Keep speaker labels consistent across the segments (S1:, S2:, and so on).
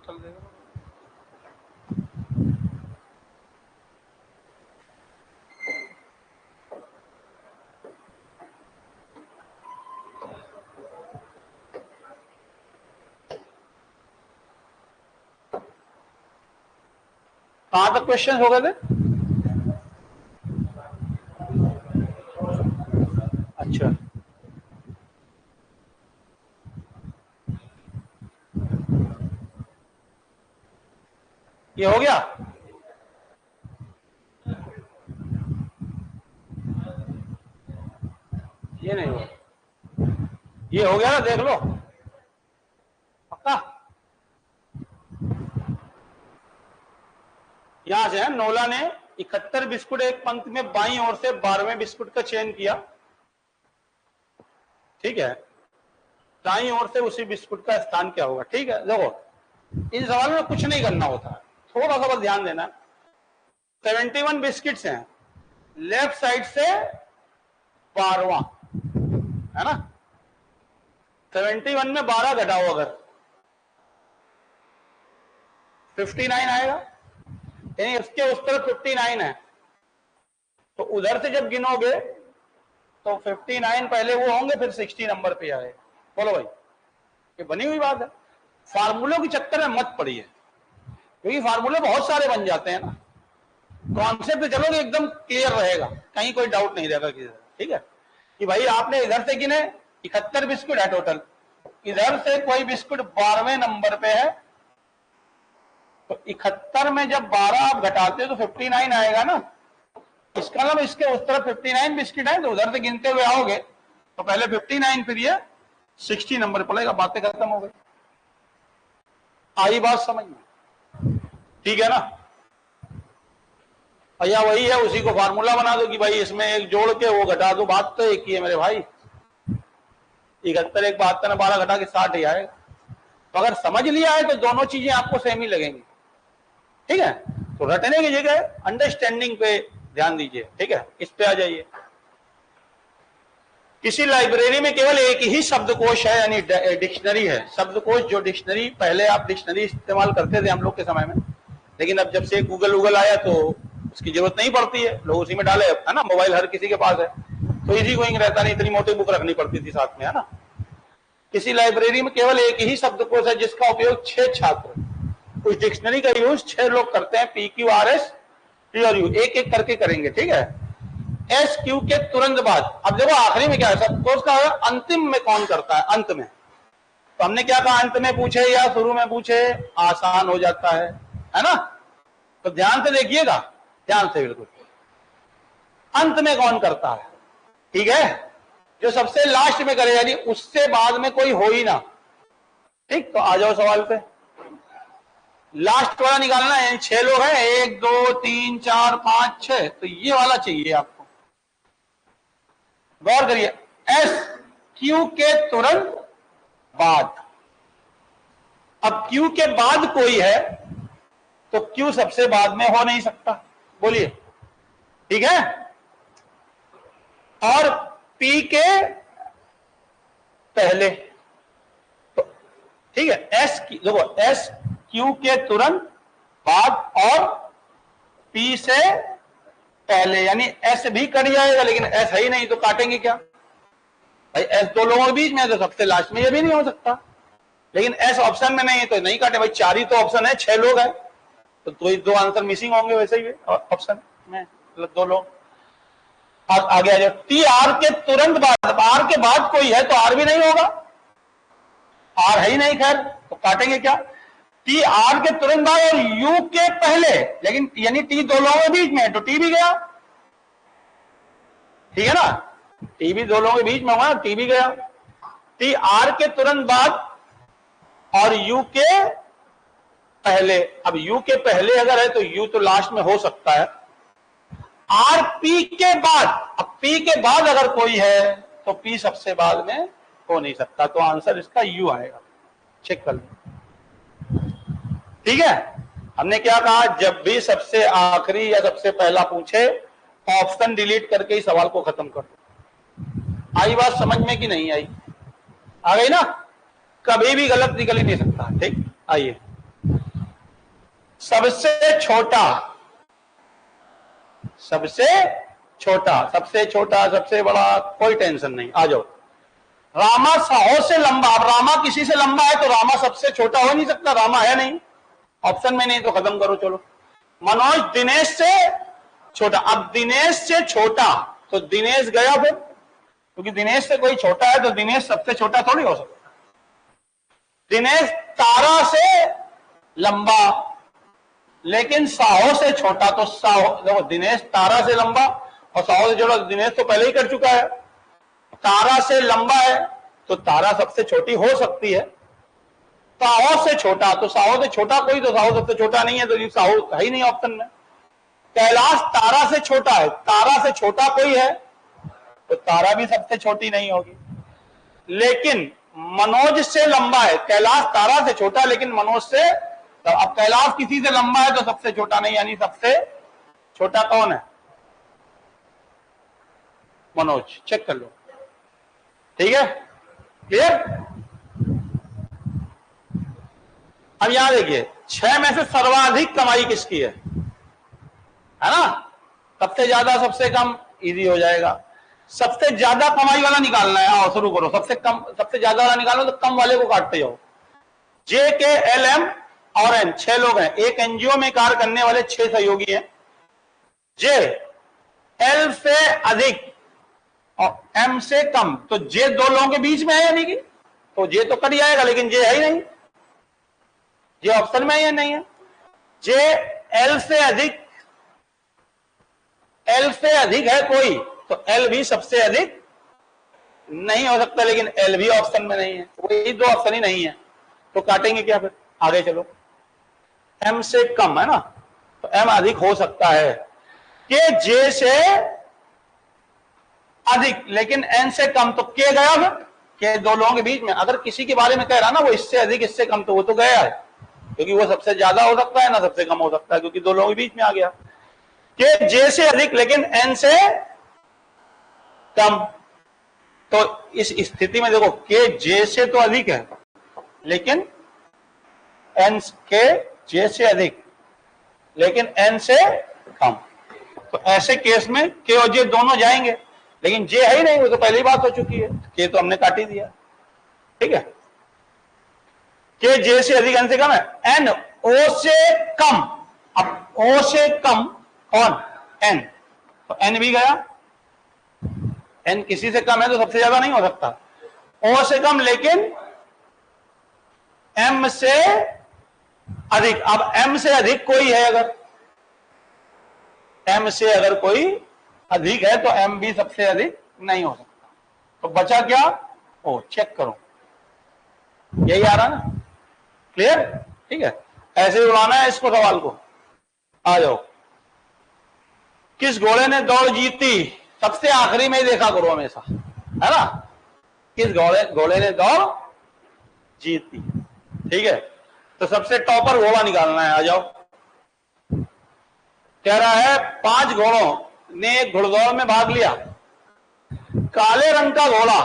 S1: Total देगा। कहां तक क्वेश्चन हो गए थे? अच्छा, ये हो गया। ये नहीं हुआ, ये हो गया ना, देख लो पक्का। यहां से है, नोला ने 71 बिस्कुट एक पंक्ति में बाईं ओर से 12वें बिस्कुट का चयन किया, ठीक है, दाईं ओर से उसी बिस्कुट का स्थान क्या होगा। ठीक है, देखो इन सवालों में कुछ नहीं करना होता है, थोड़ा सा बस ध्यान देना। 71 बिस्किट्स हैं, लेफ्ट साइड से 12वां है ना, 71 में 12 घटाओ अगर 59 आएगा, यानी इसके उस तरफ 59 है, तो उधर से जब गिनोगे तो 59 पहले वो होंगे, फिर 60 नंबर पे आए। बोलो भाई, ये बनी हुई बात है, फार्मूलों के चक्कर में मत पड़िए, क्योंकि फार्मूले बहुत सारे बन जाते हैं ना। कॉन्सेप्ट चलोगे एकदम क्लियर रहेगा, कहीं कोई डाउट नहीं रहेगा किसी। ठीक है, कि भाई आपने इधर से गिने 71 बिस्कुट है टोटल, इधर से कोई बिस्कुट 12वें नंबर पे है, तो 71 में जब 12 आप घटाते हो तो 59 आएगा ना। इसका मतलब इसके उस तरफ 59 बिस्किट है, तो उधर से गिनते हुए आओगे तो पहले 59 फिर ये 60 नंबर पड़ेगा, बातें खत्म हो गई। आई बात समझ में? ठीक है ना। या वही है, उसी को फार्मूला बना दो कि भाई इसमें एक जोड़ के वो घटा दो, बात तो एक ही है मेरे भाई। 71 एक 72 में 12 घटा के 60 ही आएगा। तो अगर समझ लिया है तो दोनों चीजें आपको सेम ही लगेंगी। ठीक है, तो रटने की जगह अंडरस्टैंडिंग पे ध्यान दीजिए। ठीक है, इस पे आ जाइए। किसी लाइब्रेरी में केवल एक ही शब्दकोश है, यानी डिक्शनरी है। शब्दकोश, जो डिक्शनरी, पहले आप डिक्शनरी इस्तेमाल करते थे हम लोग के समय में, लेकिन अब जब से गूगल आया तो उसकी जरूरत नहीं पड़ती है, लोग उसी में डाले, है ना। मोबाइल हर किसी के पास है, तो इजी गोइंग रहता, नहीं इतनी मोटी बुक रखनी पड़ती थी साथ में, है ना। किसी लाइब्रेरी में केवल एक ही शब्दकोश है जिसका उपयोग 6 छात्र, उस डिक्शनरी का यूज 6 लोग करते हैं। PQRS T और U एक एक करके करेंगे। ठीक है, SQ के तुरंत बाद, अब देखो आखिरी में क्या है, शब्दकोश का अंतिम में कौन करता है, अंत में। तो हमने क्या कहा, अंत में पूछे या शुरू में पूछे, आसान हो जाता है ना। तो ध्यान से देखिएगा, ध्यान से बिल्कुल, अंत में कौन करता है। ठीक है, जो सबसे लास्ट में करे, यानी उससे बाद में कोई हो ही ना। ठीक, तो आ जाओ सवाल पे। लास्ट वाला निकालना है, 6 लोग हैं, 1 2 3 4 5 6, तो ये वाला चाहिए आपको। गौर करिए, SQ के तुरंत बाद। अब Q के बाद कोई है तो Q सबसे बाद में हो नहीं सकता, बोलिए। ठीक है, और P के पहले, तो ठीक है, देखो SQ के तुरंत बाद और P से पहले, यानी S भी कट जाएगा, लेकिन S है ही नहीं तो काटेंगे क्या भाई। S 2 लोगों के बीच में, तो सबसे लास्ट में ये भी नहीं हो सकता, लेकिन S ऑप्शन में नहीं है तो नहीं काटे भाई। 4 ही तो ऑप्शन है, 6 लोग हैं, तो 2 आंसर मिसिंग होंगे वैसे ही ऑप्शन में, मतलब 2 लोग। आगे आ जाओ, T R के तुरंत बाद, R के बाद कोई है तो R भी नहीं होगा, R है ही नहीं, खैर तो काटेंगे क्या। T R के तुरंत बाद और U के पहले, लेकिन यानी T 2 लोगों के बीच में है तो T भी गया। ठीक है ना, T भी 2 लोगों के बीच में हुआ, T भी गया। T R के तुरंत बाद और U के पहले, अब U के पहले अगर है तो U तो लास्ट में हो सकता है। R P के बाद, अब P के बाद अगर कोई है तो P सबसे बाद में हो नहीं सकता, तो आंसर इसका U आएगा। चेक कर लो। ठीक है, हमने क्या कहा, जब भी सबसे आखिरी या सबसे पहला पूछे ऑप्शन डिलीट करके ही सवाल को खत्म कर दो। आई बात समझ में कि नहीं आई? आ गई ना, कभी भी गलत निकल ही नहीं सकता। ठीक, आइए सबसे छोटा, सबसे छोटा, सबसे छोटा, सबसे बड़ा, कोई टेंशन नहीं। आ जाओ। रामा 100 से लंबा। अब रामा किसी से लंबा है तो रामा सबसे छोटा हो नहीं सकता, रामा है नहीं, ऑप्शन में नहीं, तो खत्म करो। चलो, मनोज दिनेश से छोटा। अब दिनेश से छोटा तो दिनेश गया फिर, क्योंकि दिनेश से कोई छोटा है तो दिनेश सबसे छोटा थोड़ी हो सकता। दिनेश तारा से लंबा लेकिन साहो से छोटा, तो साहो, देखो दिनेश तारा से लंबा और साहो से छोटा, दिनेश तो पहले ही कर चुका है। तारा से लंबा है तो तारा सबसे छोटी हो सकती है। साहो से छोटा तो साहो से छोटा कोई, तो साहो सबसे छोटा नहीं है, तो साहो है ही नहीं ऑप्शन में। कैलाश तारा से छोटा है, तारा से छोटा कोई है तो तारा भी सबसे छोटी नहीं होगी। लेकिन मनोज से लंबा है, कैलाश तारा से छोटा लेकिन मनोज से, तो अब कैलाश किसी से लंबा है तो सबसे छोटा नहीं, यानी सबसे छोटा कौन है? मनोज। चेक कर लो, ठीक है, क्लियर। अब यहां देखिए, 6 में से सर्वाधिक कमाई किसकी है ना? सबसे ज्यादा, सबसे कम, इजी हो जाएगा। सबसे ज्यादा कमाई वाला निकालना है। आओ शुरू करो। सबसे कम, सबसे ज्यादा वाला निकालो तो कम वाले को काटते जाओ। जे के एल एम और एन, 6 लोग हैं। एक एनजीओ में कार्य करने वाले 6 सहयोगी हैं। जे एल से अधिक और एम से कम, तो जे 2 लोगों के बीच में है यानी कि, तो जे तो कट जाएगा, लेकिन जे है ही नहीं, जे ऑप्शन में है या नहीं है। जे एल से अधिक, एल से अधिक है कोई तो एल भी सबसे अधिक नहीं हो सकता, लेकिन एल भी ऑप्शन में नहीं है, वही 2 ऑप्शन ही नहीं है, तो काटेंगे क्या फिर? आगे चलो। एम से कम है ना, तो एम अधिक हो सकता है के जे से अधिक, लेकिन एन से कम, तो के गया फिर, के 2 लोगों के बीच में। अगर किसी के बारे में कह रहा ना वो इससे अधिक इससे कम, तो वो तो गया है, क्योंकि वो सबसे ज्यादा हो सकता है ना सबसे कम हो सकता है, क्योंकि 2 लोगों के बीच में आ गया। के जे से अधिक लेकिन एन से कम, तो इस स्थिति में देखो के जे से तो अधिक है लेकिन एन, के जे से अधिक लेकिन एन से कम, तो ऐसे केस में के और जे दोनों जाएंगे, लेकिन जे है ही नहीं, वो तो पहली बात हो चुकी है, के तो हमने काट ही दिया, ठीक है। के जे से अधिक एन से कम है, एन ओ से कम। अब ओ से कम कौन? एन, तो एन भी गया, एन किसी से कम है तो सबसे ज्यादा नहीं हो सकता। ओ से कम लेकिन एम से अधिक। अब एम से अधिक कोई है, अगर एम से अगर कोई अधिक है तो एम भी सबसे अधिक नहीं हो सकता, तो बचा क्या? ओ, चेक करो, यही आ रहा ना, क्लियर, ठीक है। ऐसे ही उड़ाना है इसको, सवाल को। आ जाओ। किस घोड़े ने दौड़ जीती? सबसे आखिरी में ही देखा करो हमेशा, है ना। किस घोड़े ने दौड़ जीती, ठीक है। तो सबसे टॉपर घोड़ा निकालना है। आ जाओ। कह रहा है 5 घोड़ों ने एक घुड़दौड़ में भाग लिया। काले रंग का घोड़ा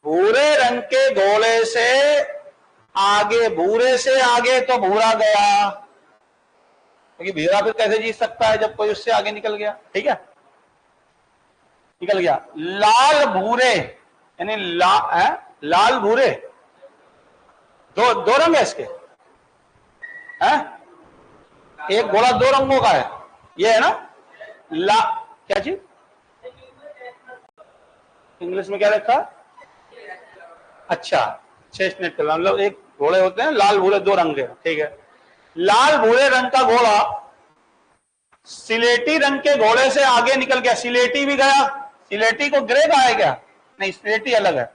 S1: भूरे रंग के घोड़े से आगे, भूरे से आगे तो भूरा गया, क्योंकि भूरा फिर कैसे जीत सकता है जब कोई उससे आगे निकल गया, ठीक है, निकल गया। लाल भूरे यानी लाल भूरे, दो रंग है इसके, हैं? एक घोड़ा 2 रंगों का है, ये है ना क्या चीज? इंग्लिश में क्या रखा? अच्छा, चेस्टनट कलर, मतलब एक घोड़े होते हैं लाल भूरे 2 रंग के, ठीक है। लाल भूरे रंग का घोड़ा सिलेटी रंग के घोड़े से आगे निकल गया। सिलेटी भी गया, सिलेटी को ग्रे का है क्या? नहीं, सिलेटी अलग है,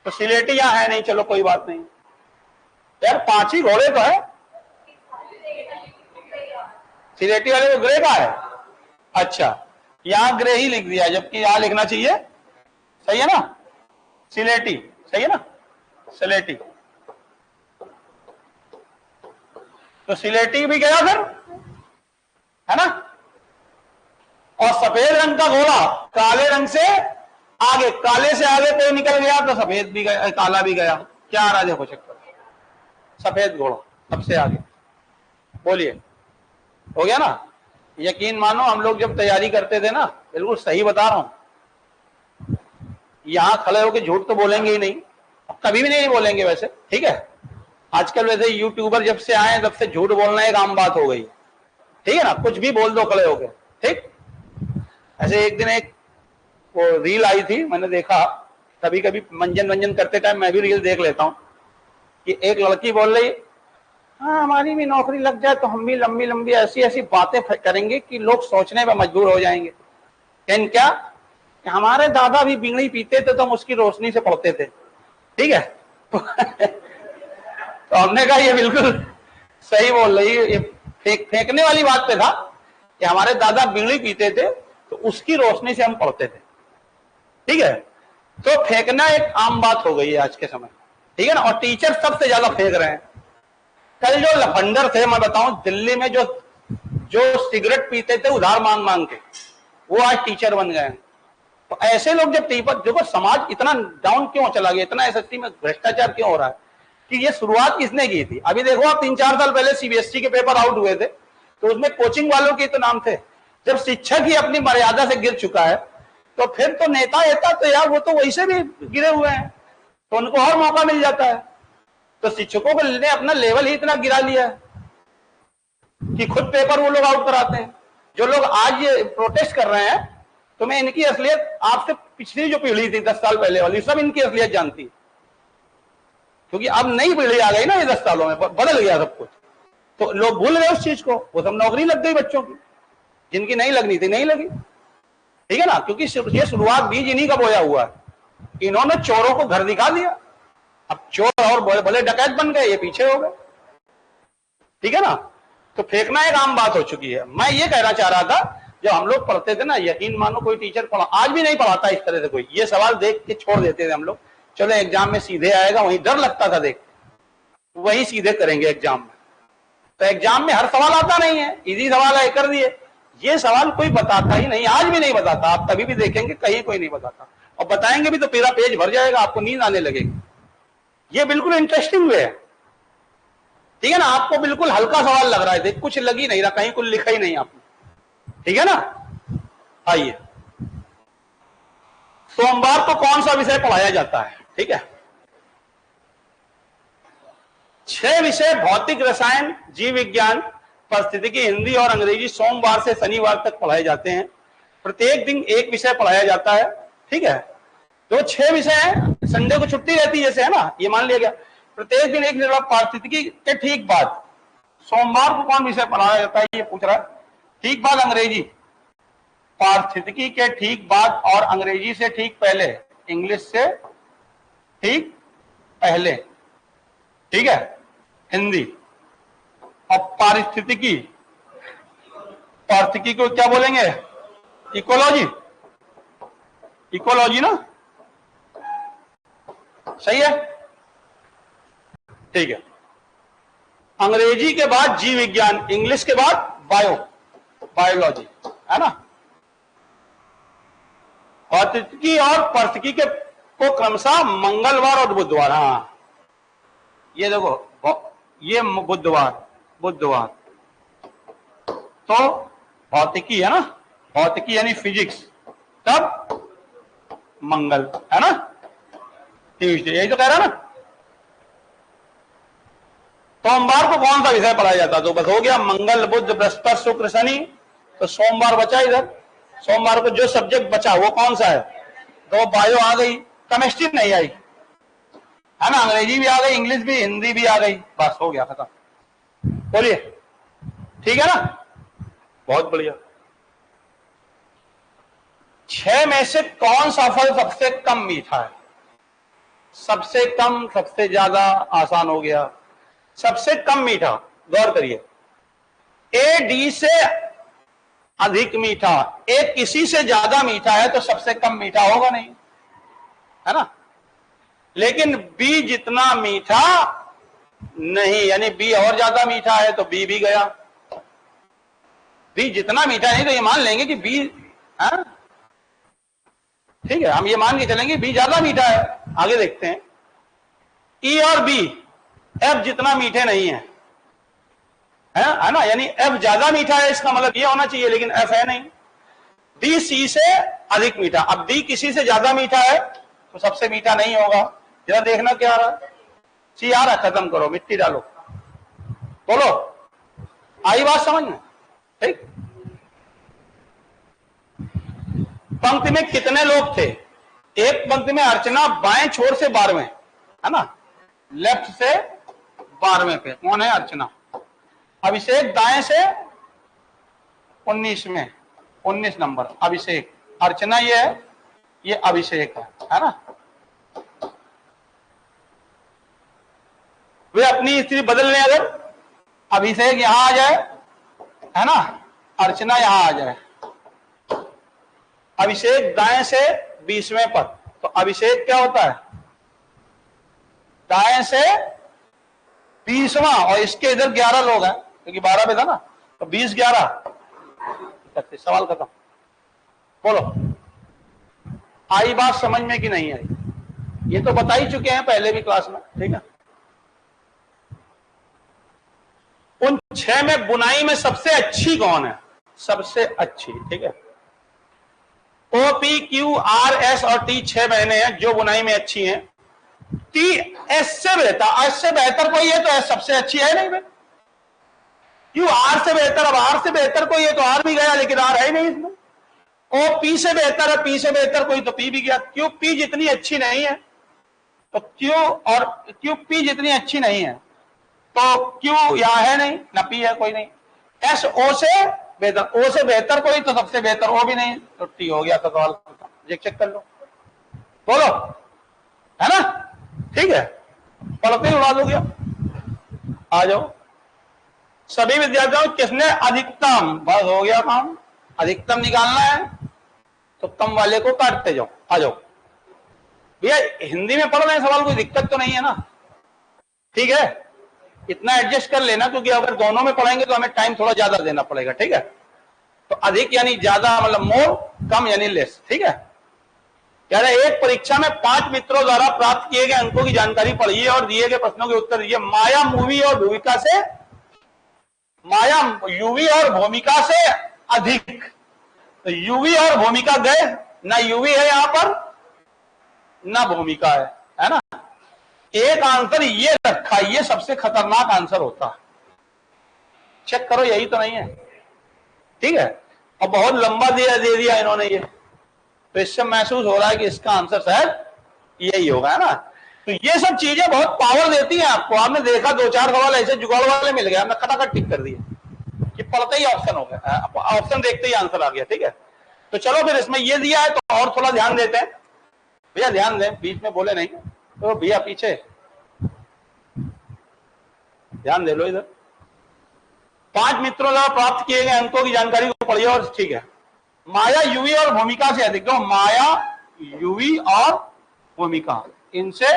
S1: तो सिलेटी यहां है नहीं, चलो कोई बात नहीं यार, 5 ही घोड़े तो है, सिलेटी वाले को ग्रे का है। अच्छा, यहां ग्रे ही लिख दिया, जबकि यहां लिखना चाहिए, सही है ना, सिलेटी, सही है ना, सिलेटी, तो सिलेटी भी गया फिर, है ना। और सफेद रंग का घोड़ा काले रंग से आगे, काले से आगे कोई निकल गया तो सफेद भी गया, काला भी गया। क्या आ रहा है देखो, चेक करो, सफेद घोड़ा सबसे आगे, बोलिए, हो गया ना? यकीन मानो हम लोग जब तैयारी करते थे ना, बिल्कुल सही बता रहा हूं, यहां खड़े होकर झूठ तो बोलेंगे ही नहीं, कभी भी नहीं बोलेंगे वैसे, ठीक है? आजकल वैसे यूट्यूबर जब से आए तब से झूठ बोलना एक आम बात हो गई, ठीक है ना? कुछ भी बोल दो खड़े होकर, ठीक? ऐसे एक दिन एक वो रील आई थी, मैंने देखा, कभी कभी मंजन वंजन करते टाइम मैं भी रील देख लेता हूं, कि एक लड़की बोल रही, हाँ हमारी भी नौकरी लग जाए तो हम भी लंबी लंबी ऐसी ऐसी बातें करेंगे कि लोग सोचने पर मजबूर हो जाएंगे। लेकिन क्या कि हमारे दादा भी बीड़ी पीते थे तो हम उसकी रोशनी से पढ़ते थे, ठीक है? तो हमने कहा ये बिल्कुल सही बोल रही है, ये फेंकने वाली बात पे था कि हमारे दादा बीड़ी पीते थे तो उसकी रोशनी से हम पढ़ते थे, ठीक है? तो फेंकना एक आम बात हो गई है आज के समय, ठीक है ना? और टीचर सबसे ज्यादा फेंक रहे हैं। कल जो लफंडर थे, मैं बताऊं, दिल्ली में जो जो सिगरेट पीते थे उधार मांग मांग के, वो आज टीचर बन गए हैं। तो ऐसे लोग जब देखो समाज इतना डाउन क्यों चला गया, इतना एसएससी में भ्रष्टाचार क्यों हो रहा है, कि ये शुरुआत किसने की थी? अभी देखो आप 3-4 साल पहले सीबीएसई के पेपर आउट हुए थे तो उसमें कोचिंग वालों के तो नाम थे। जब शिक्षक ही अपनी मर्यादा से गिर चुका है तो फिर तो नेता तो यार वो तो वैसे भी गिरे हुए हैं, तो उनको और मौका मिल जाता है। तो शिक्षकों को ने अपना लेवल ही इतना गिरा लिया है कि खुद पेपर वो लोग आउट कराते हैं। जो लोग आज ये प्रोटेस्ट कर रहे हैं, तो मैं इनकी असलियत आपसे पिछली जो पीढ़ी थी 10 साल पहले वाली, सब इनकी असलियत जानती है, क्योंकि अब नई पीढ़ी आ गई ना, ये 10 सालों में बदल गया सब कुछ। तो लोग भूल गए उस चीज को, वो सब नौकरी लग गई बच्चों की, जिनकी नहीं लगनी थी नहीं लगी, ठीक है ना? क्योंकि ये शुरुआत बीज इन्हीं का बोया हुआ है। इन्होंने चोरों को घर दिखा दिया, अब चोर और बड़े बड़े डकैत बन गए, ये पीछे हो गए, ठीक है ना? तो फेंकना एक आम बात हो चुकी है। मैं ये कहना चाह रहा था, जब हम लोग पढ़ते थे ना, यकीन मानो कोई टीचर आज भी नहीं पढ़ाता इस तरह से कोई, ये सवाल देख के छोड़ देते थे हम लोग, चलो एग्जाम में सीधे आएगा, वहीं डर लगता था देख, वही सीधे करेंगे एग्जाम में। तो एग्जाम में हर सवाल आता नहीं है, इजी सवाल है कर दिए, ये सवाल कोई बताता ही नहीं, आज भी नहीं बताता। आप कभी भी देखेंगे कहीं कोई नहीं बताता, और बताएंगे भी तो पूरा पेज भर जाएगा, आपको नींद आने लगेगी। ये बिल्कुल इंटरेस्टिंग वे है, ठीक है ना? आपको बिल्कुल हल्का सवाल लग रहा है, देख कुछ लग ही नहीं रहा, कहीं कुछ लिखा ही नहीं आपने, ठीक है ना? आइए, सोमवार को कौन सा विषय पढ़ाया जाता है? ठीक है, 6 विषय भौतिक, रसायन, जीव विज्ञान, परिस्थितिकी, हिंदी और अंग्रेजी सोमवार से शनिवार तक पढ़ाए जाते हैं। प्रत्येक दिन एक विषय पढ़ाया जाता है, ठीक है? तो 6 विषय हैं, संडे को छुट्टी रहती है जैसे, है ना? ये मान लिया गया। प्रत्येक दिन एक पारिस्थितिकी के ठीक बाद सोमवार को कौन विषय पढ़ाया जाता है, ये पूछ रहा है। ठीक बाद अंग्रेजी, पारिस्थितिकी के ठीक बाद और अंग्रेजी से ठीक पहले, इंग्लिश से ठीक पहले, ठीक है, हिंदी। और पारिस्थितिकी को क्या बोलेंगे? इकोलॉजी, इकोलॉजी ना, सही है, ठीक है। अंग्रेजी के बाद जीव विज्ञान, इंग्लिश के बाद बायोलॉजी, है ना? भौतिकी और परिस्थितिकी के को क्रमशः मंगलवार और बुधवार, हाँ ये देखो, ये बुधवार तो भौतिकी है ना, भौतिकी यानी फिजिक्स, तब मंगल, है ना, ट्यूसडे, यही तो कह रहा ना। सोमवार को कौन सा विषय पढ़ाया जाता? तो बस हो गया, मंगल बुध बृहस्पति शुक्र शनि, तो सोमवार बचा इधर। सोमवार को जो सब्जेक्ट बचा वो कौन सा है? तो बायो आ गई, केमिस्ट्री नहीं आई, है ना, अंग्रेजी भी आ गई, इंग्लिश भी, हिंदी भी आ गई, बस हो गया खत्म। बोलिए, ठीक है ना? बहुत बढ़िया। 6 में से कौन सा फल सबसे कम मीठा है? सबसे कम, सबसे ज्यादा, आसान हो गया। सबसे कम मीठा, गौर करिए, ए डी से अधिक मीठा, ए किसी से ज्यादा मीठा है तो सबसे कम मीठा होगा नहीं, है ना? लेकिन बी जितना मीठा नहीं, यानी बी और ज्यादा मीठा है तो बी भी गया। बी जितना मीठा नहीं तो ये मान लेंगे कि बी, है, ठीक है, हम ये मान के चलेंगे बी ज्यादा मीठा है। आगे देखते हैं, ई और बी, एफ जितना मीठे नहीं है, है ना, यानी एफ ज्यादा मीठा है, इसका मतलब ये होना चाहिए, लेकिन एफ है नहीं। डी सी से अधिक मीठा। अब डी किसी से ज्यादा मीठा है तो सबसे मीठा नहीं होगा। जरा देखना क्या आ रहा, सी आ रहा, खत्म करो, मिट्टी डालो, बोलो, आई बात समझ में? ठीक। पंक्ति में कितने लोग थे? एक पंक्ति में अर्चना बाएं छोर से 12वें, है ना, लेफ्ट से 12वें पे कौन है? अर्चना। अभिषेक दाएं से 19 में, 19 नंबर अभिषेक। अर्चना ये है, ये अभिषेक है ना। वे अपनी स्थिति बदल लें, अगर अभिषेक यहां आ जाए, है ना, अर्चना यहां आ जाए, अभिषेक दाएं से 20वें पर, तो अभिषेक क्या होता है? दाएं से 20वां, और इसके इधर 11 लोग हैं क्योंकि 12 पे था ना, तो 20 11 सवाल खत्म। बोलो, आई बात समझ में कि नहीं आई? ये तो बता ही चुके हैं पहले भी क्लास में, ठीक है। उन 6 में बुनाई में सबसे अच्छी कौन है? सबसे अच्छी, ठीक है। O P Q R S और टी 6 बहनें हैं जो बुनाई में अच्छी हैं। टी एस से बेहतर, एस से बेहतर कोई है तो एस सबसे अच्छी है नहीं भाई। क्यू आर से बेहतर, अब आर से बेहतर कोई है तो आर भी गया, लेकिन आर है नहीं इसमें। ओ पी से बेहतर है, पी से बेहतर कोई तो पी भी गया। क्यू पी जितनी अच्छी नहीं है तो क्यू, और क्यू पी जितनी अच्छी नहीं है तो क्यू यहां है नहीं, ना पी है कोई नहीं। एस ओ से बेहतर, ओ से बेहतर कोई तो सबसे बेहतर ओ भी नहीं, तो टी हो गया। तो सवाल चेक कर लो, बोलो, है ना, ठीक है। पढ़ते ही उड़ा दोगे। आ जाओ सभी विद्यार्थियों, किसने अधिकतम, बस हो गया काम, अधिकतम निकालना है तो कम वाले को काटते जाओ। आ जाओ भैया, हिंदी में पढ़ रहे हैं, सवाल कोई दिक्कत तो नहीं है ना, ठीक है। इतना एडजस्ट कर लेना, क्योंकि अगर दोनों में पढ़ेंगे तो हमें टाइम थोड़ा ज्यादा देना पड़ेगा, ठीक है। तो अधिक यानी ज्यादा, मतलब मोर, कम यानी लेस, ठीक है। कह रहे एक परीक्षा में 5 मित्रों द्वारा प्राप्त किए गए अंकों की जानकारी पढ़िए और दिए गए प्रश्नों के उत्तर दीजिए। माया मूवी और भूमिका से, माया यूवी और भूमिका से अधिक, तो यूवी और भूमिका गए ना, यूवी है यहां पर ना भूमिका है ना। एक आंसर ये रखा, ये सबसे खतरनाक आंसर होता है। चेक करो यही तो नहीं है, ठीक है। और बहुत लंबा दे दिया इन्होंने ये, तो इससे महसूस हो रहा है कि इसका आंसर शायद यही होगा, है ना। तो ये सब चीजें बहुत पावर देती हैं आपको। आपने देखा 2-4 सवाल ऐसे जुगाड़ वाले मिल गए, आपने खटाखट टिक कर दिए कि पढ़ते ही ऑप्शन हो गया, ऑप्शन देखते ही आंसर आ गया, ठीक है। तो चलो फिर इसमें ये दिया है तो और थोड़ा ध्यान देते हैं भैया, ध्यान दें, बीच में बोले नहीं तो भैया पीछे ध्यान दे लो। इधर 5 मित्रों द्वारा प्राप्त किए गए अंकों की जानकारी को पढ़िए और, ठीक है। माया यूवी और भूमिका से अधिक, तो माया यूवी और भूमिका इनसे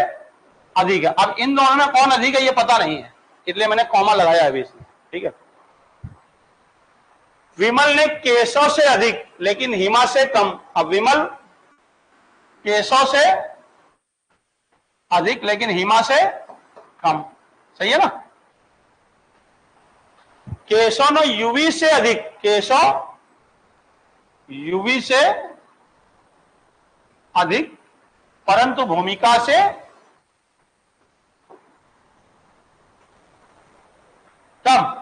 S1: अधिक है। अब इन दोनों में कौन अधिक है ये पता नहीं है, इसलिए मैंने कॉमा लगाया अभी इसमें, ठीक है। विमल ने केशव से अधिक लेकिन हिमा से कम। अब विमल केशव से अधिक लेकिन हिमा से कम, सही है ना। केशव ने यूवी से अधिक, केशव यूवी से अधिक परंतु भूमिका से कम।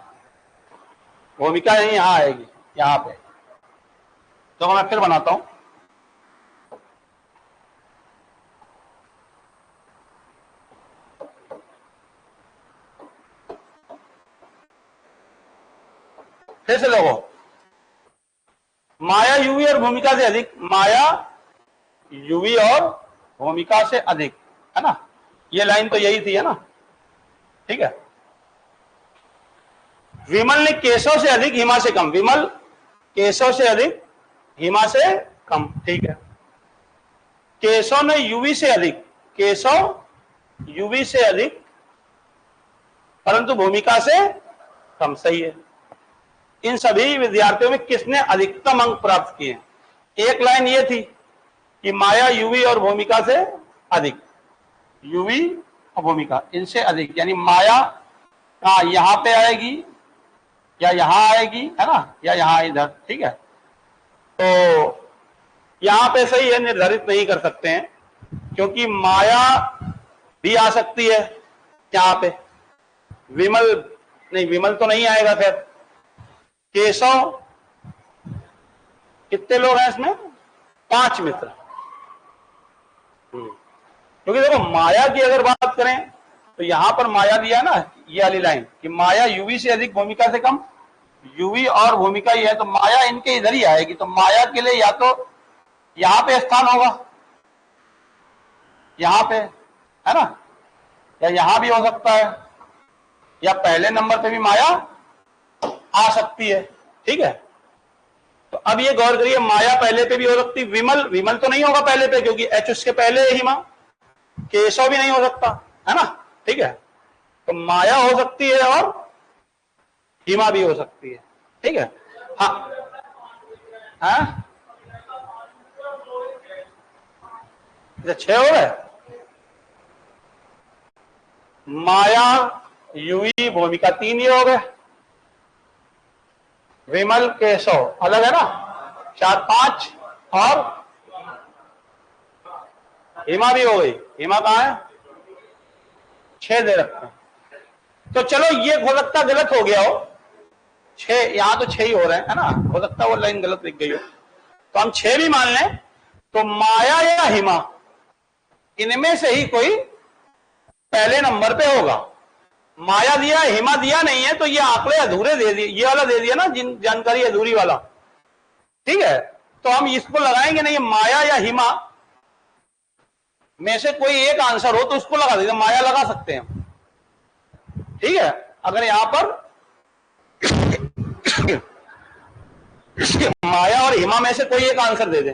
S1: भूमिका यहां आएगी, यहां पे। तो मैं फिर बनाता हूं, फिर से देखो, माया यूवी और भूमिका से अधिक, माया यूवी और भूमिका से अधिक, है ना। ये लाइन तो यही थी, है ना, ठीक है। विमल ने केशव से अधिक हिमा से कम, विमल केशव से अधिक हिमा से कम, ठीक है। केशव ने यूवी से अधिक, केशव यूवी से अधिक परंतु भूमिका से कम, सही है। इन सभी विद्यार्थियों में किसने अधिकतम अंक प्राप्त किए? एक लाइन ये थी कि माया यूवी और भूमिका से अधिक, यूवी और भूमिका इनसे अधिक, यानी माया यहां पे आएगी या यहां आएगी, है ना, या यहां इधर, ठीक है। तो यहां पे सही है, निर्धारित नहीं कर सकते हैं, क्योंकि माया भी आ सकती है यहां पे, विमल नहीं, विमल तो नहीं आएगा। खैर केशव, कितने लोग हैं इसमें? 5 मित्र। क्योंकि देखो माया की अगर बात करें तो यहां पर माया दिया ना, ये वाली लाइन कि माया यूवी से अधिक भूमिका से कम, यूवी और भूमिका ही है, तो माया इनके इधर ही आएगी। तो माया के लिए या तो यहां पे स्थान होगा, यहां पे, है ना, या यहां भी हो सकता है, या पहले नंबर पे भी माया आ सकती है, ठीक है। तो अब ये गौर करिए, माया पहले पे भी हो सकती, विमल, विमल तो नहीं होगा पहले पे, क्योंकि एच उसके पहले है हिमा। केशव भी नहीं हो सकता, है ना, ठीक है। तो माया हो सकती है और हिमा भी हो सकती है, ठीक है। हाँ, हाँ, 6 हो गए। माया, यूवी, भूमिका 3 ही हो गए। विमल, केशव अलग है ना, 4, 5, और हिमा भी हो गई। हिमा कहां है? 6 दे रखते हैं। तो चलो ये हो सकता गलत हो गया हो, 6, यहां तो 6 ही हो रहे हैं, है ना, हो सकता वो लाइन गलत लिख गई हो, तो हम 6 भी मान लें। तो माया या हिमा, इनमें से ही कोई पहले नंबर पे होगा। माया दिया, हिमा दिया नहीं है, तो ये आंकड़े अधूरे दे दिए, ये वाला दे दिया ना, जिन जानकारी अधूरी वाला, ठीक है। तो हम इसको लगाएंगे नहीं, माया या हिमा में से कोई एक आंसर हो तो उसको लगा देंगे, माया लगा सकते हैं, ठीक है। अगर यहां पर माया और हिमा में से कोई एक आंसर दे दे,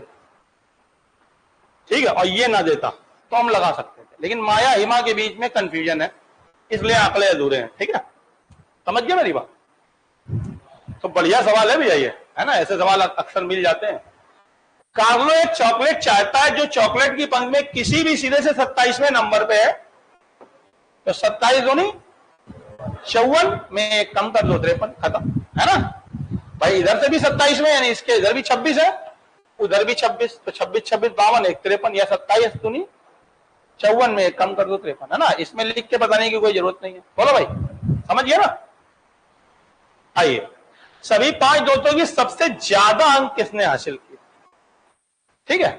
S1: ठीक है, और ये ना देता तो हम लगा सकते थे, लेकिन माया हिमा के बीच में कंफ्यूजन है, इसलिए आंकड़े अधूरे हैं, ठीक है। समझ गए मेरी बात? तो बढ़िया सवाल है भैया ये, है ना, ऐसे सवाल अक्सर मिल जाते हैं। कार्लो एक चॉकलेट चाहता है जो चॉकलेट की पंक्ति में किसी भी सिरे से 27वें नंबर पे है, तो 27 दूनी 54 में एक कम कर दो, 53, खत्म, है ना भाई। इधर से भी 27 में, यानी इसके इधर भी 26 है, उधर भी 26, तो 26, 26, 52, एक 53, या 27 दूनी 54 में एक कम कर दो, 53, है ना। इसमें लिख के बताने की कोई जरूरत नहीं है। बोलो भाई, समझ गया ना। आइए, सभी 5 दोस्तों की सबसे ज्यादा अंक किसने हासिल किए, ठीक है।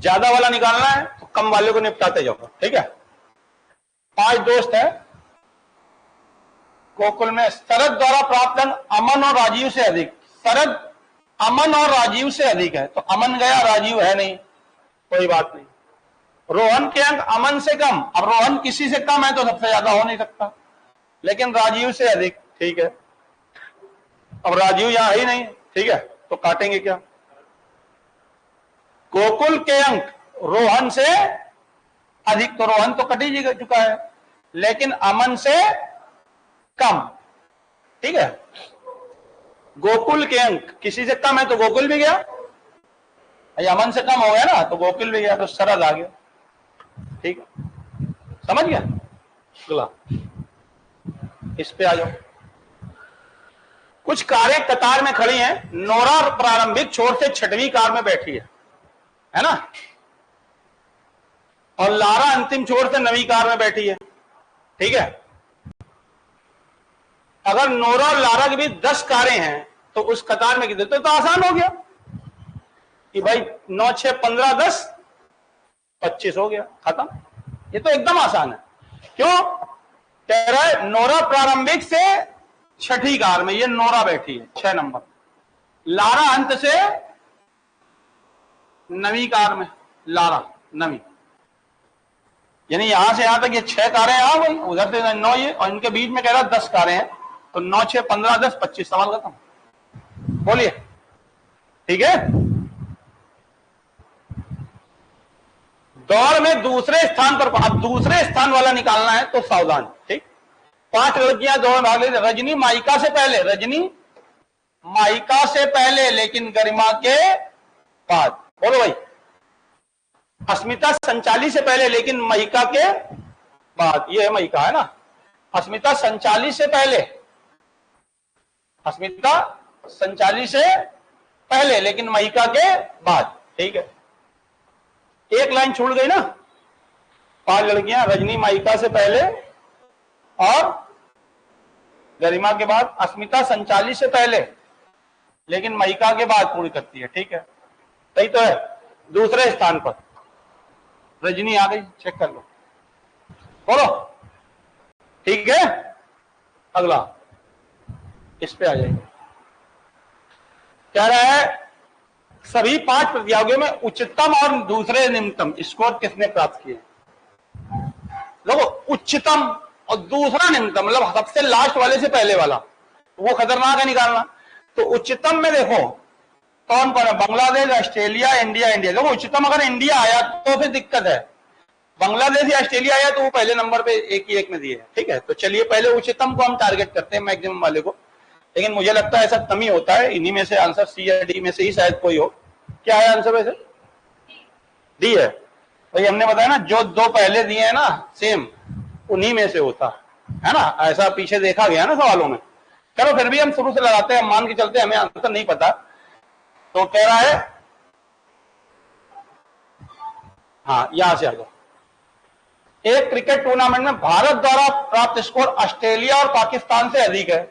S1: ज्यादा वाला निकालना है तो कम वाले को निपटाते जाओ, ठीक है। 5 दोस्त है, गोकुल में शरद द्वारा प्राप्त अंक अमन और राजीव से अधिक, शरद अमन और राजीव से अधिक है, तो अमन गया, राजीव है नहीं, कोई बात नहीं। रोहन के अंक अमन से कम, अब रोहन किसी से कम है तो सबसे ज्यादा हो नहीं सकता, लेकिन राजीव से अधिक, ठीक है। अब राजीव यहां ही नहीं, ठीक है, तो काटेंगे क्या। गोकुल के अंक रोहन से अधिक, तो रोहन तो कट ही चुका है, लेकिन अमन से कम, ठीक है। गोकुल के अंक किसी से कम है तो गोकुल भी गया, अमन से कम हो गया ना तो गोकुल भी गया, तो शरद आ गया, ठीक है। समझ गया। अगला इस पे आ जाओ। कुछ कारें कतार में खड़ी हैं, नोरा प्रारंभिक छोर से 6वीं कार में बैठी है ना, और लारा अंतिम छोर से 9वीं कार में बैठी है, ठीक है। अगर नोरा और लारा के बीच 10 कारें हैं तो उस कतार में कितने, तो आसान हो गया कि भाई 9, 6, 15, 10, 25 हो गया, खत्म। ये तो एकदम आसान है। क्यों कह रहा है? नोरा प्रारंभिक से 6ठी कार में, ये नोरा बैठी है 6 नंबर, लारा अंत से 9वीं कार में, लारा 9वीं, यानी यहां से यहां तक ये 6 कारें आ गई, उधर से 9 ये, और इनके बीच में कह रहा 10 कारें हैं, तो 9, 6, 15, 10, 25, सवाल खत्म। बोलिए, ठीक है। दौड़ में दूसरे स्थान पर, अब दूसरे स्थान वाला निकालना है तो सावधान, ठीक। 5 लड़कियां दौड़ में भाग ली, रजनी माइका से पहले, रजनी माइका से पहले लेकिन गरिमा के बाद, बोलो भाई। अस्मिता संचाली से पहले लेकिन महिका के बाद, ये है महिका, है ना। अस्मिता संचाली से पहले अस्मिता संचाली से पहले लेकिन महिका के बाद। ठीक है, एक लाइन छूट गई ना, 5 लड़कियां, रजनी महिका से पहले और गरिमा के बाद, अस्मिता संचाली से पहले लेकिन महिका के बाद पूरी करती है। ठीक है, सही तो है। दूसरे स्थान पर रजनी आ गई, चेक कर लो, बोलो। ठीक है, अगला इस पे आ जाएगा। कह रहा है सभी 5 प्रतियोगियों में उच्चतम और दूसरे निम्नतम स्कोर किसने प्राप्त किए? देखो, उच्चतम और दूसरा निम्नतम, मतलब सबसे लास्ट वाले से पहले वाला, वो खतरनाक है निकालना। तो उच्चतम में देखो कौन कौन है, बांग्लादेश, ऑस्ट्रेलिया, इंडिया। देखो उच्चतम अगर इंडिया आया तो फिर दिक्कत है, बांग्लादेश या ऑस्ट्रेलिया आया तो वो पहले नंबर पे एक ही एक में दिए। ठीक है, तो चलिए पहले उच्चतम को हम टारगेट करते हैं, मैक्सिमम वाले को। लेकिन मुझे लगता है ऐसा कम ही होता है, इन्हीं में से आंसर सी या डी में से ही शायद कोई हो। क्या है आंसर वैसे? डी है। भाई हमने बताया ना, जो 2 पहले दिए हैं ना सेम, उन्हीं में से होता है ना, ऐसा पीछे देखा गया ना सवालों में। चलो फिर भी हम शुरू से लगाते हैं, मान के चलते हमें आंसर नहीं पता। तो कह रहा है, हाँ यहां से आ जाओ। एक क्रिकेट टूर्नामेंट में भारत द्वारा प्राप्त स्कोर ऑस्ट्रेलिया और पाकिस्तान से अधिक है।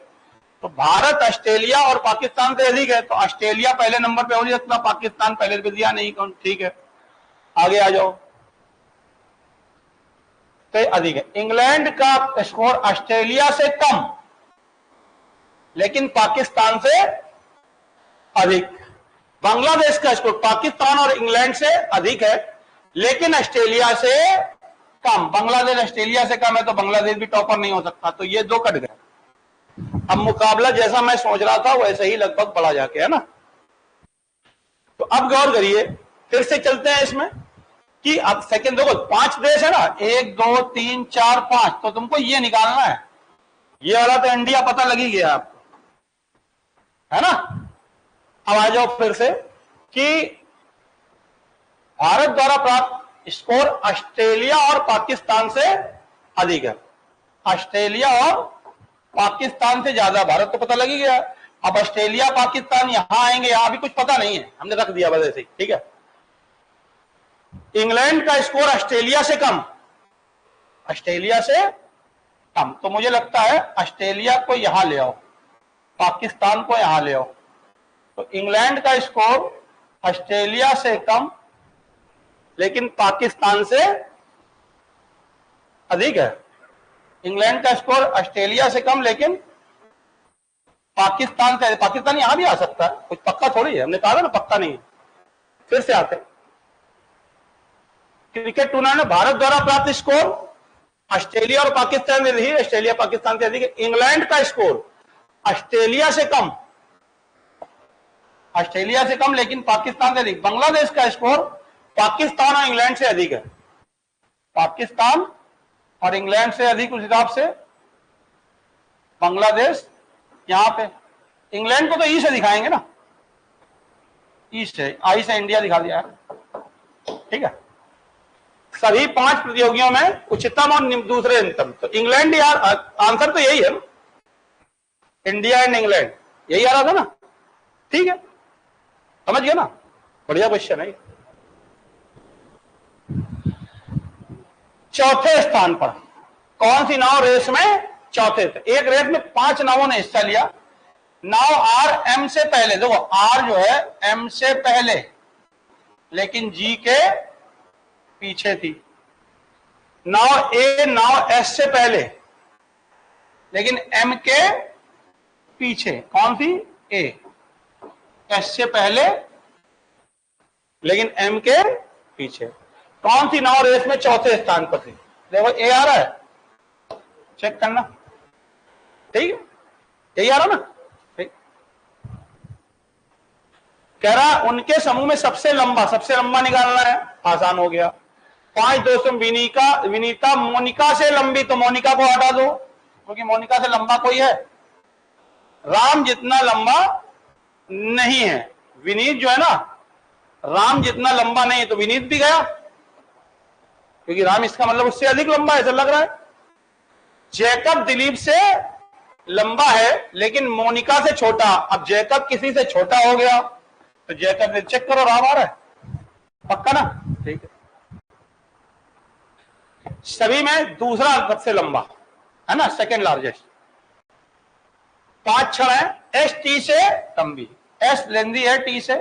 S1: तो भारत ऑस्ट्रेलिया और पाकिस्तान से अधिक है, तो ऑस्ट्रेलिया पहले नंबर पे हो सकता, पाकिस्तान पहले पे दिया नहीं। कौन? ठीक है, आगे आ जाओ। तो अधिक है। इंग्लैंड का स्कोर ऑस्ट्रेलिया से कम लेकिन पाकिस्तान से अधिक। बांग्लादेश का स्कोर पाकिस्तान और इंग्लैंड से अधिक है लेकिन ऑस्ट्रेलिया से कम। बांग्लादेश ऑस्ट्रेलिया से कम है तो बांग्लादेश भी टॉपर नहीं हो सकता, तो ये 2 कट गए। अब मुकाबला जैसा मैं सोच रहा था वैसे ही लगभग बढ़ा जाके, है ना। तो अब गौर करिए, फिर से चलते हैं इसमें कि अब सेकंड देखो 5 देश है ना, 1 2 3 4 5, तो तुमको ये निकालना है। ये वाला तो इंडिया पता लग ही गया आपको, है ना। अब आ जाओ फिर से कि भारत द्वारा प्राप्त स्कोर ऑस्ट्रेलिया और पाकिस्तान से अधिक है। ऑस्ट्रेलिया और पाकिस्तान से ज्यादा, भारत तो पता लग ही गया। अब ऑस्ट्रेलिया पाकिस्तान यहां आएंगे, यहां भी कुछ पता नहीं है, हमने रख दिया बस ऐसे ही। ठीक है, इंग्लैंड का स्कोर ऑस्ट्रेलिया से कम, ऑस्ट्रेलिया से कम, तो मुझे लगता है ऑस्ट्रेलिया को यहां ले आओ, पाकिस्तान को यहां ले आओ। तो इंग्लैंड का स्कोर ऑस्ट्रेलिया से कम लेकिन पाकिस्तान से अधिक है। इंग्लैंड का स्कोर ऑस्ट्रेलिया से कम लेकिन पाकिस्तान से, पाकिस्तान यहां भी आ सकता है, कुछ पक्का थोड़ी है, हमने कहा ना पक्का नहीं है। फिर से आते क्रिकेट टूर्नामेंट में भारत द्वारा प्राप्त स्कोर ऑस्ट्रेलिया और पाकिस्तान से अधिक, ऑस्ट्रेलिया पाकिस्तान से अधिक है। इंग्लैंड का स्कोर ऑस्ट्रेलिया से कम, ऑस्ट्रेलिया से कम लेकिन पाकिस्तान से अधिक। बांग्लादेश का स्कोर पाकिस्तान और इंग्लैंड से अधिक है, पाकिस्तान और इंग्लैंड से अधिक, उस हिसाब से बांग्लादेश यहां पे। इंग्लैंड को तो ई से दिखाएंगे ना, ई से, आई से इंडिया दिखा दिया है। ठीक है, सभी 5 प्रतियोगियों में उच्चतम और दूसरे निम्नतम, तो इंग्लैंड यार आंसर तो यही है ना, इंडिया एंड इंग्लैंड, यही आ रहा था ना। ठीक है, समझ गया ना, बढ़िया क्वेश्चन है। चौथे स्थान पर कौन सी नाव रेस में चौथे थे? एक रेस में 5 नावों ने हिस्सा लिया। नाव आर एम से पहले, देखो आर जो है एम से पहले लेकिन जी के पीछे थी। नाव ए नाव एस से पहले लेकिन एम के पीछे। कौन सी? ए। एस से पहले लेकिन एम के पीछे। कौन सी नाव रेस में चौथे स्थान पर थी? देखो ए आ रहा है, चेक करना। ठीक है, यही आ रहा ना। ठीक, कह रहा उनके समूह में सबसे लंबा निकालना है, आसान हो गया। 5 दोस्तों विनीता मोनिका से लंबी, तो मोनिका को हटा दो क्योंकि मोनिका से लंबा कोई है? राम जितना लंबा नहीं है। विनीत जो है ना, राम जितना लंबा नहीं है, तो विनीत भी गया क्योंकि राम इसका मतलब उससे अधिक लंबा है, ऐसा लग रहा है। जैकब दिलीप से लंबा है लेकिन मोनिका से छोटा। अब जैकब किसी से छोटा हो गया तो जैकब ने, चेक करो राम आ रहा है, पक्का ना? ठीक है। सभी में दूसरा सबसे लंबा है ना, सेकेंड लार्जेस्ट। 5 6 है, एस टी से लंबी, एस लेंदी है टी से,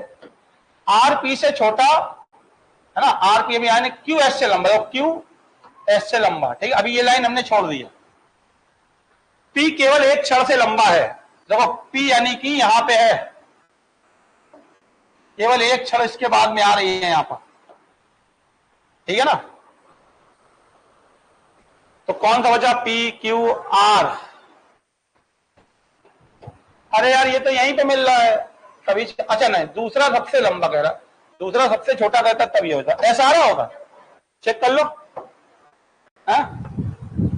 S1: आर पी से छोटा है ना, आर पी यानी क्यू एस से लंबा, क्यू एस से लंबा। ठीक है, अभी ये लाइन हमने छोड़ दी है। पी केवल एक क्षण से लंबा है। देखो पी यानी कि यहां पे है, केवल एक क्षण इसके बाद में आ रही है यहां पर। ठीक है ना? तो कौन सा बचा? P Q are. अरे यार ये तो यहीं पे मिल रहा है तभी। अच्छा नहीं, दूसरा सबसे लंबा कह रहा, दूसरा सबसे छोटा कहता तब ये होता, ऐसा आ रहा होगा, चेक कर लो।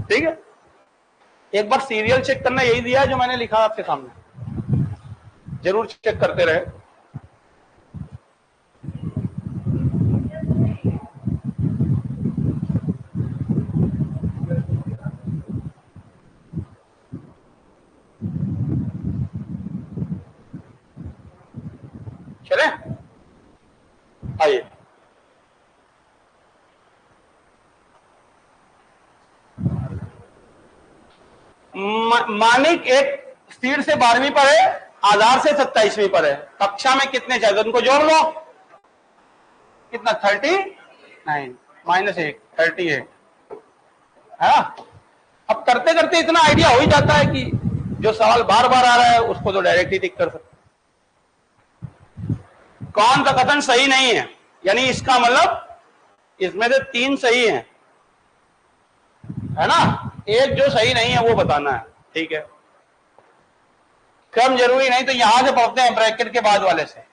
S1: ठीक है, एक बार सीरियल चेक करना, यही दिया है जो मैंने लिखा आपके सामने, जरूर चेक करते रहे। चले आइए, मानिक एक स्थिर से 12वीं पर है, आधार से 27वीं पर है, कक्षा में कितने चाहिए? उनको जोड़ लो, कितना? 39 माइनस 1 38 है। अब करते करते इतना आइडिया हो ही जाता है कि जो सवाल बार बार आ रहा है उसको तो डायरेक्ट ही टिक कर सकते। कौन सा कथन सही नहीं है, यानी इसका मतलब इसमें से 3 सही हैं, है ना, एक जो सही नहीं है वो बताना है। ठीक है, क्रम जरूरी नहीं, तो यहां से पढ़ते हैं ब्रैकेट के बाद वाले से।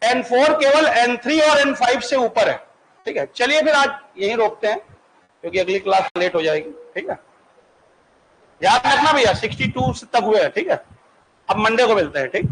S1: N4 केवल N3 और N5 से ऊपर है। ठीक है, चलिए फिर आज यहीं रोकते हैं क्योंकि अगली क्लास लेट हो जाएगी। ठीक है, याद रखना भैया 62 तक हुए हैं। ठीक है, अब मंडे को मिलते हैं। ठीक।